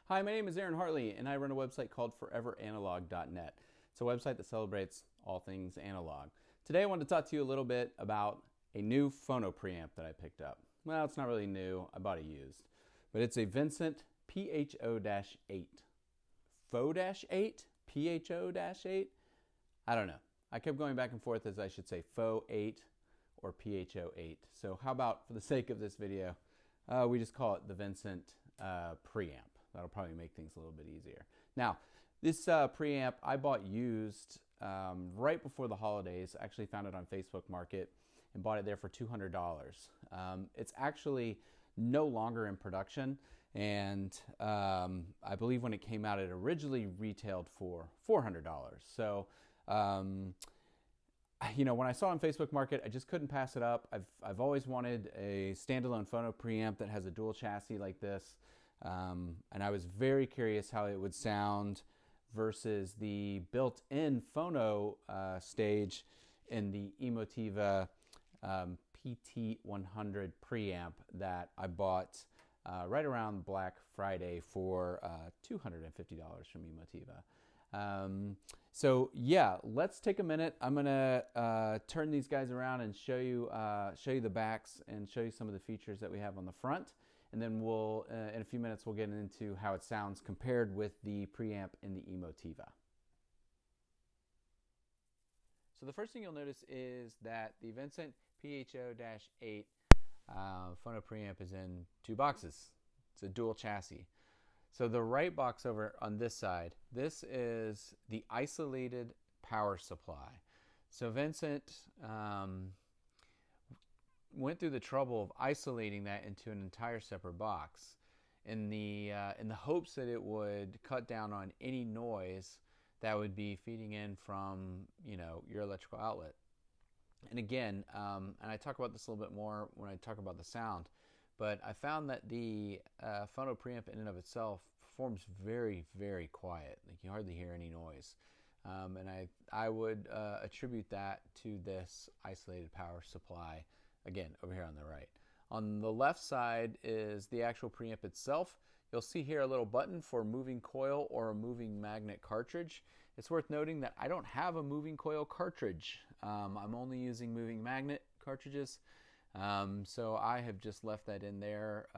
Hi, my name is Aaron Hartley, and I run a website called foreveranalog.net. It's a website that celebrates all things analog. Today I want to talk to you a little bit about a new Phono Preamp that I picked up. Well, it's not really new. I bought it used. But it's a Vincent PHO-8. PHO-8? PHO-8? I don't know. I kept going back and forth as I should say PHO-8 or PHO-8. So how about, for the sake of this video, we just call it the Vincent Preamp. That'll probably make things a little bit easier. Now, this preamp I bought used right before the holidays. I actually found it on Facebook Market and bought it there for $200. It's actually no longer in production, and I believe when it came out it originally retailed for $400. So you know, when I saw it on Facebook Market, I just couldn't pass it up. I've always wanted a standalone Phono preamp that has a dual chassis like this, and I was very curious how it would sound versus the built-in Phono stage in the Emotiva PT-100 preamp that I bought right around Black Friday for $250 from Emotiva. So yeah, let's take a minute. I'm gonna turn these guys around and show you the backs and show you some of the features that we have on the front, and then we'll in a few minutes we'll get into how it sounds compared with the preamp in the Emotiva. So the first thing you'll notice is that the Vincent PHO-8 Phono preamp is in two boxes. It's a dual chassis. So the right box over on this side, this is the isolated power supply. So Vincent went through the trouble of isolating that into an entire separate box in the hopes that it would cut down on any noise that would be feeding in from, you know, your electrical outlet. And again, and I talk about this a little bit more when I talk about the sound, but I found that the Phono preamp in and of itself performs very, very quiet. Like, you hardly hear any noise. And I would attribute that to this isolated power supply, again, over here on the right. On the left side is the actual preamp itself. You'll see here a little button for moving coil or a moving magnet cartridge. It's worth noting that I don't have a moving coil cartridge. I'm only using moving magnet cartridges. So I have just left that in there,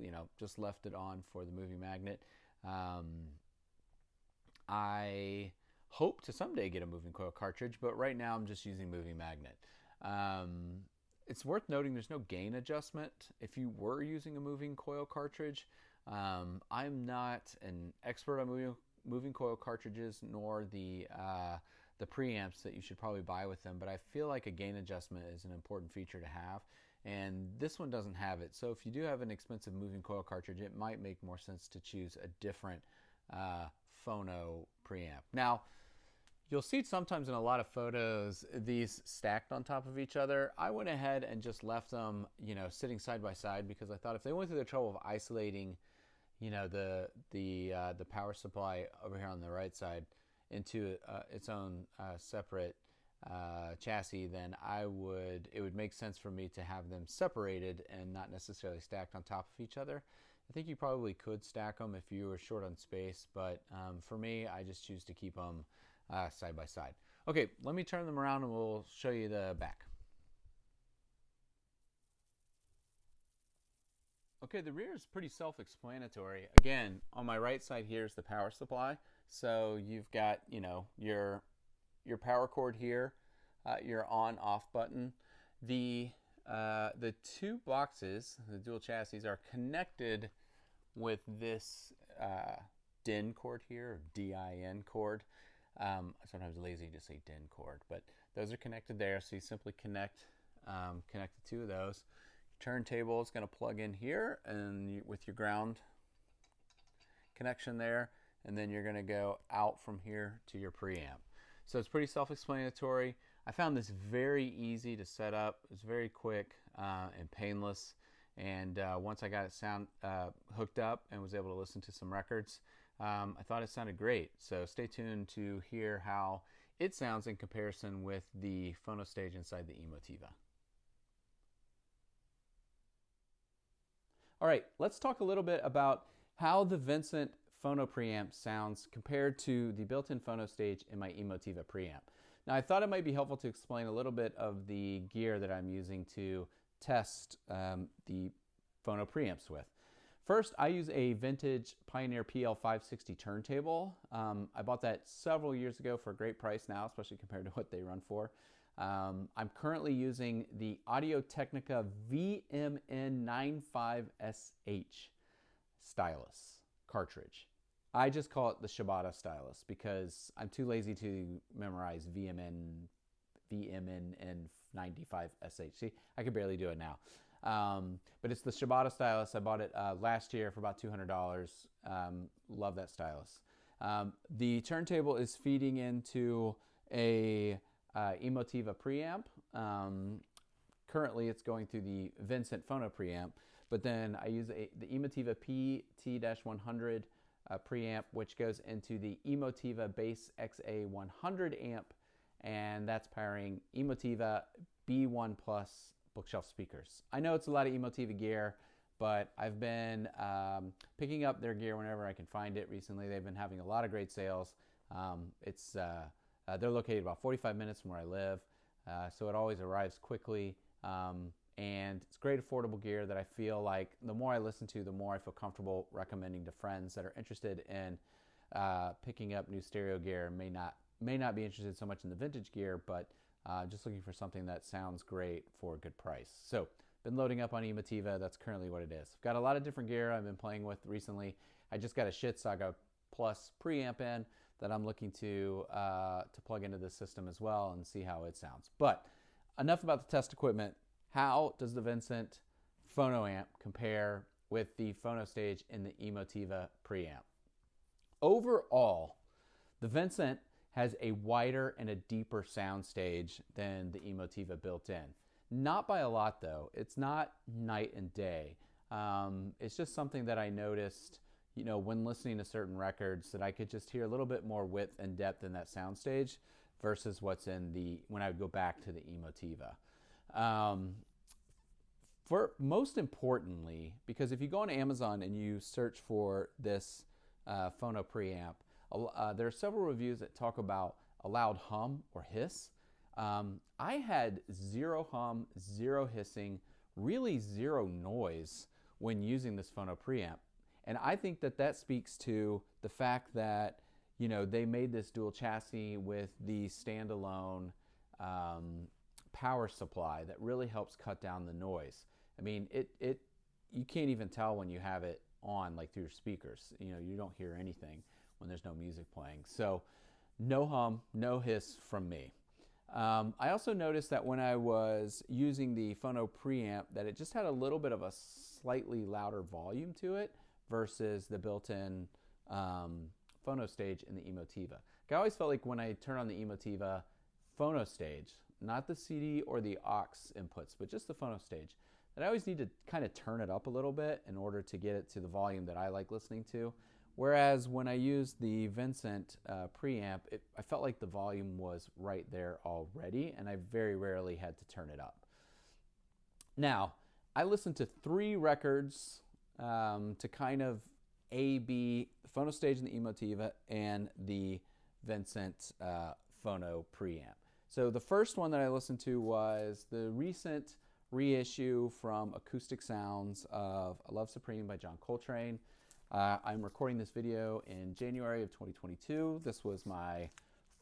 you know, just left it on for the moving magnet. I hope to someday get a moving coil cartridge, but right now I'm just using moving magnet. It's worth noting there's no gain adjustment if you were using a moving coil cartridge. I'm not an expert on moving coil cartridges, nor the preamps that you should probably buy with them, but I feel like a gain adjustment is an important feature to have, and this one doesn't have it. So if you do have an expensive moving coil cartridge, it might make more sense to choose a different Phono preamp. Now, you'll see sometimes in a lot of photos these stacked on top of each other. I went ahead and just left them, you know, sitting side by side, because I thought if they went through the trouble of isolating, you know, the power supply over here on the right side into its own separate chassis, then it would make sense for me to have them separated and not necessarily stacked on top of each other. I think you probably could stack them if you were short on space, but for me, I just choose to keep them side by side. Okay, let me turn them around and we'll show you the back. Okay, the rear is pretty self-explanatory. Again, on my right side here is the power supply. So you've got, you know, your power cord here, your on/off button. The two boxes, the dual chassis, are connected with this DIN cord here, or DIN cord. Sometimes lazy to say DIN cord, but those are connected there. So you simply connect the two of those. Turntable is going to plug in here, and with your ground connection there, and then you're going to go out from here to your preamp. So it's pretty self-explanatory. I found this very easy to set up. It's very quick and painless, and once I got it hooked up and was able to listen to some records, I thought it sounded great. So stay tuned to hear how it sounds in comparison with the Phono stage inside the Emotiva. All right, let's talk a little bit about how the Vincent Phono Preamp sounds compared to the built-in phono stage in my Emotiva preamp. Now, I thought it might be helpful to explain a little bit of the gear that I'm using to test the Phono preamps with. First, I use a vintage Pioneer PL560 turntable. I bought that several years ago for a great price now, especially compared to what they run for. I'm currently using the Audio-Technica VMN95SH stylus cartridge. I just call it the Shibata stylus because I'm too lazy to memorize VMN95SH. See, I can barely do it now. But it's the Shibata stylus. I bought it last year for about $200. Love that stylus. The turntable is feeding into a Emotiva preamp. Currently, it's going through the Vincent Phono preamp, but then I use the Emotiva PT-100 preamp, which goes into the Emotiva Bass XA100 amp, and that's powering Emotiva B1 Plus bookshelf speakers. I know it's a lot of Emotiva gear, but I've been picking up their gear whenever I can find it. Recently, they've been having a lot of great sales. They're located about 45 minutes from where I live, so it always arrives quickly. And it's great affordable gear that I feel like the more I listen to, the more I feel comfortable recommending to friends that are interested in picking up new stereo gear. May not be interested so much in the vintage gear, but just looking for something that sounds great for a good price. So been loading up on Emotiva. That's currently what it is. I've got a lot of different gear I've been playing with recently. I just got a Shitsaga Plus preamp in that I'm looking to plug into this system as well and see how it sounds. But enough about the test equipment. How does the Vincent Phono amp compare with the Phono stage in the Emotiva preamp? Overall, the Vincent has a wider and a deeper sound stage than the Emotiva built in. Not by a lot though. It's not night and day. It's just something that I noticed, you know, when listening to certain records, that I could just hear a little bit more width and depth in that sound stage versus what's in when I would go back to the Emotiva. For most importantly, because if you go on Amazon and you search for this Phono preamp, there are several reviews that talk about a loud hum or hiss. I had zero hum, zero hissing, really zero noise when using this Phono preamp. And I think that that speaks to the fact that, you know, they made this dual chassis with the standalone power supply that really helps cut down the noise. I mean, you can't even tell when you have it on, like through your speakers. You know, you don't hear anything when there's no music playing. So no hum, no hiss from me. I also noticed that when I was using the Phono preamp that it just had a little bit of a slightly louder volume to it versus the built-in Phono stage in the Emotiva. I always felt like when I turn on the Emotiva Phono stage, not the CD or the aux inputs, but just the Phono stage, that I always need to kind of turn it up a little bit in order to get it to the volume that I like listening to. Whereas when I used the Vincent preamp, I felt like the volume was right there already, and I very rarely had to turn it up. Now, I listened to 3 records to kind of A/B the Phono stage in the Emotiva and the Vincent Phono preamp. So the first one that I listened to was the recent reissue from Acoustic Sounds of A Love Supreme by John Coltrane. I'm recording this video in January of 2022. This was my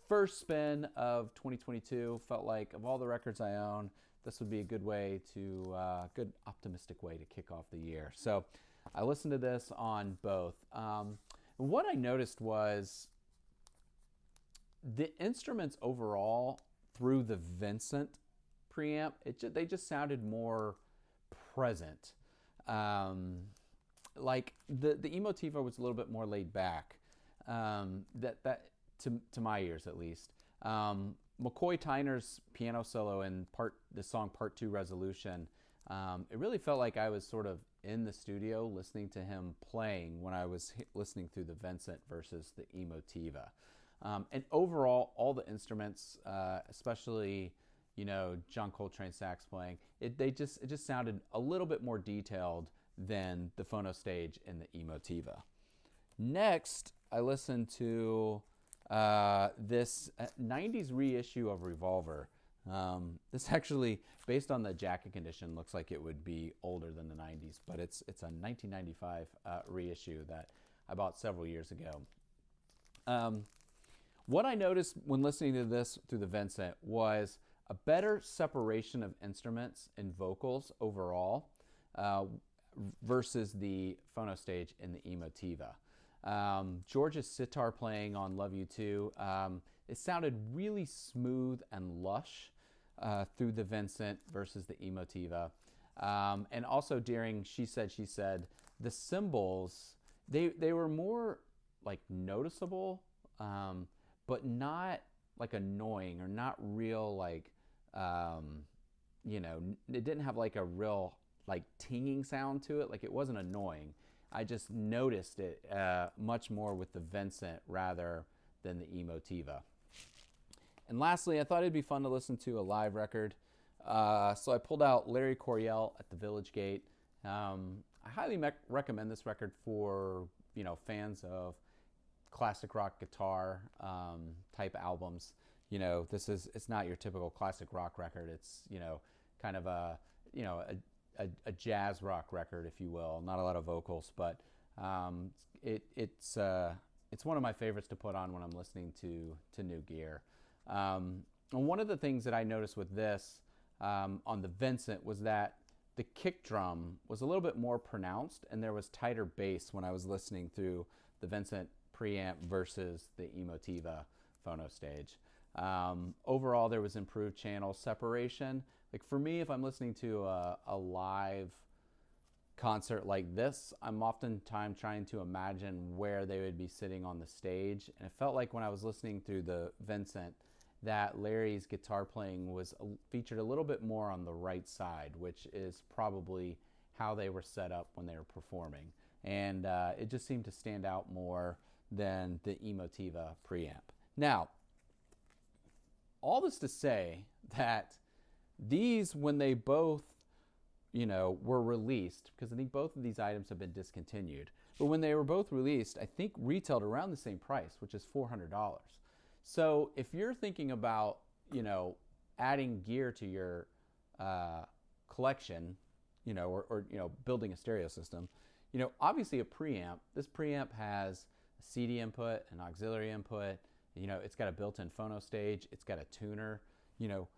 first spin of 2022. Felt like of all the records I own, this would be a good way to, good optimistic way to kick off the year. So I listened to this on both. What I noticed was the instruments overall through the Vincent preamp, they just sounded more present. Like the Emotiva was a little bit more laid back, to my ears at least. McCoy Tyner's piano solo in the song Part 2 Resolution, it really felt like I was sort of in the studio listening to him playing when I was listening through the Vincent versus the Emotiva. And overall, all the instruments, especially, you know, John Coltrane sax playing, it just sounded a little bit more detailed than the Phono Stage and the Emotiva. Next, I listened to this 90s reissue of Revolver. This actually, based on the jacket condition, looks like it would be older than the 90s, but it's a 1995 reissue that I bought several years ago. What I noticed when listening to this through the Vincent was a better separation of instruments and vocals overall versus the Phono Stage and the Emotiva. George's sitar playing on Love You Too, it sounded really smooth and lush through the Vincent versus the Emotiva. And also during She Said, the cymbals, they were more like noticeable, but not like annoying or not real like, you know, it didn't have like a real like tinging sound to it. Like it wasn't annoying. I just noticed it much more with the Vincent rather than the Emotiva. And lastly, I thought it'd be fun to listen to a live record. So I pulled out Larry Coryell at the Village Gate. I highly recommend this record for, you know, fans of classic rock guitar type albums. You know, it's not your typical classic rock record. It's, you know, kind of a, you know, a jazz rock record, if you will. Not a lot of vocals, but it's one of my favorites to put on when I'm listening to new gear. And one of the things that I noticed with this on the Vincent was that the kick drum was a little bit more pronounced, and there was tighter bass when I was listening through the Vincent preamp versus the Emotiva Phono Stage. Overall, there was improved channel separation. Like for me, if I'm listening to a live concert like this, I'm oftentimes trying to imagine where they would be sitting on the stage. And it felt like when I was listening through the Vincent that Larry's guitar playing was featured a little bit more on the right side, which is probably how they were set up when they were performing. And it just seemed to stand out more than the Emotiva preamp. Now, all this to say that these, when they both, you know, were released, because I think both of these items have been discontinued, but when they were both released, I think retailed around the same price, which is $400. So if you're thinking about, you know, adding gear to your collection, you know, or you know, building a stereo system, you know, obviously a preamp. This preamp has a CD input, an auxiliary input. You know, it's got a built-in phono stage. It's got a tuner. You know,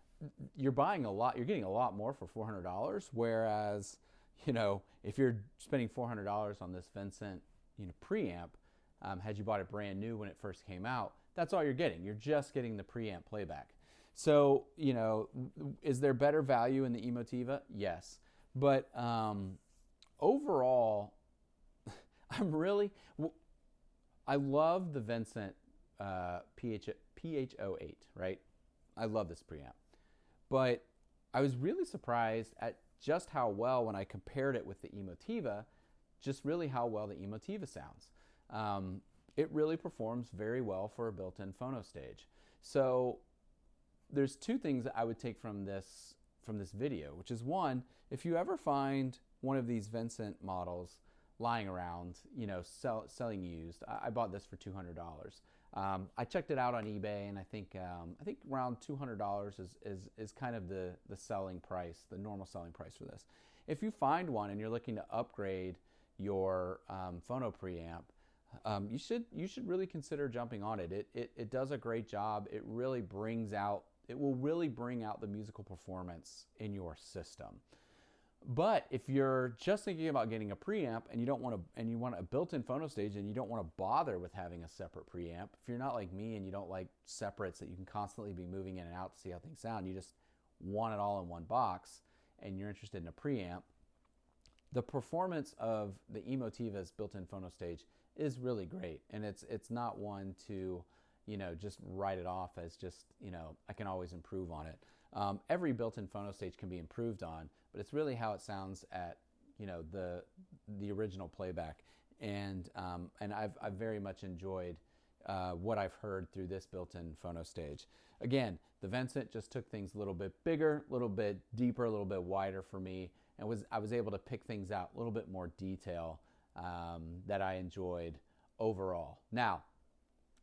you're buying a lot. You're getting a lot more for $400. Whereas, you know, if you're spending $400 on this Vincent, you know, preamp, had you bought it brand new when it first came out, that's all you're getting. You're just getting the preamp playback. So, you know, is there better value in the Emotiva? Yes. But overall, I love the Vincent PHO-8, right? I love this preamp. But I was really surprised at just how well, when I compared it with the Emotiva, just really how well the Emotiva sounds. It really performs very well for a built-in phono stage. So there's two things that I would take from this video, which is one, if you ever find one of these Vincent models lying around, you know, selling used, I bought this for $200. I checked it out on eBay, and I think around $200 is kind of the selling price, the normal selling price for this. If you find one and you're looking to upgrade your phono preamp, you should really consider jumping on it. It does a great job. It will really bring out the musical performance in your system. But if you're just thinking about getting a preamp and you want a built-in phono stage and you don't want to bother with having a separate preamp, if you're not like me and you don't like separates that you can constantly be moving in and out to see how things sound, you just want it all in one box, and you're interested in a preamp, the performance of the Emotiva's built-in phono stage is really great, and it's not one to, you know, just write it off as just, you know, I can always improve on it. Every built-in phono stage can be improved on, but it's really how it sounds at, you know, the original playback, and I've very much enjoyed what I've heard through this built-in phono stage. Again, the Vincent just took things a little bit bigger, a little bit deeper, a little bit wider for me, and I was able to pick things out a little bit more detail that I enjoyed overall. Now,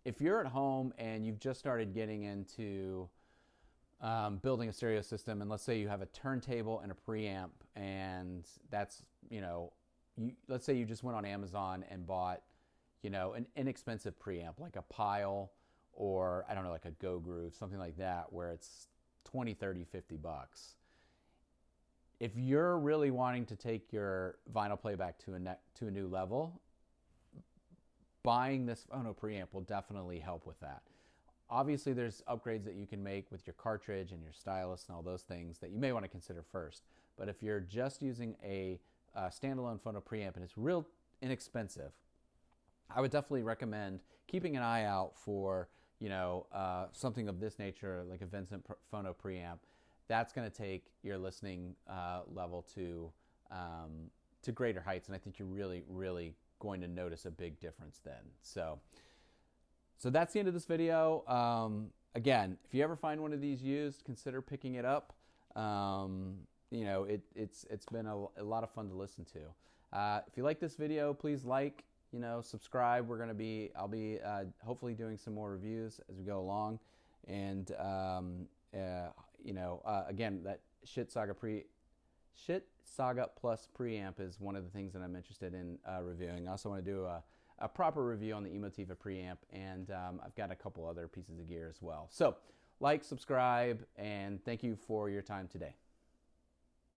if you're at home and you've just started getting into building a stereo system, and let's say you have a turntable and a preamp, and that's, let's say you just went on Amazon and bought, an inexpensive preamp like a Pile, or I don't know, like a Go Groove, something like that, where it's 20, 30, 50 bucks. If you're really wanting to take your vinyl playback to a new level, buying this Phono Preamp will definitely help with that. Obviously, there's upgrades that you can make with your cartridge and your stylus and all those things that you may want to consider first. But if you're just using a standalone Phono Preamp and it's real inexpensive, I would definitely recommend keeping an eye out for something of this nature, like a Vincent Phono Preamp. That's going to take your listening level to greater heights, and I think you're really, really going to notice a big difference then. So that's the end of this video. Again, if you ever find one of these used, consider picking it up. It's been a lot of fun to listen to. If you like this video, please like, subscribe. I'll be hopefully doing some more reviews as we go along. And again, that Shit Saga Plus preamp is one of the things that I'm interested in reviewing. I also want to do a proper review on the Emotiva preamp, and I've got a couple other pieces of gear as well. So, like, subscribe, and thank you for your time today.